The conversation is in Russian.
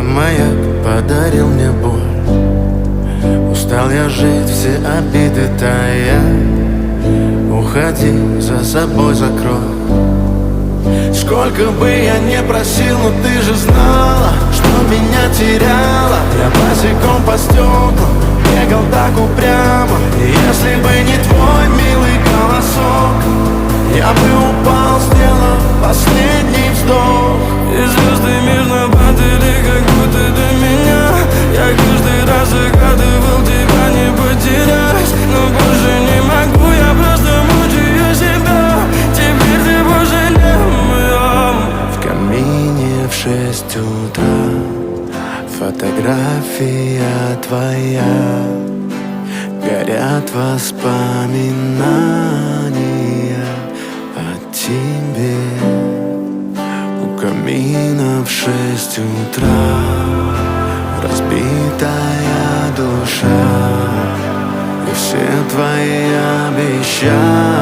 маяк подарил мне боль. Устал я жить, все обиды тая. Уходи, за собой закрой. Сколько бы я не просил, но ты же знала, что меня теряла. Я босиком по стеклам бегал так упрямо. И если бы не твой милый голосок, я бы упал, сделав последний вздох. И звезды мирно падали, как будто до меня. Я каждый раз загадывал тебя не потерять, но больше не могу, я просто мучаю себя. Теперь ты больше не моя. В камине в 6 утра фотография твоя. Горят воспоминания о тебе. У камина в 6 утра разбитая душа. И все твои обещания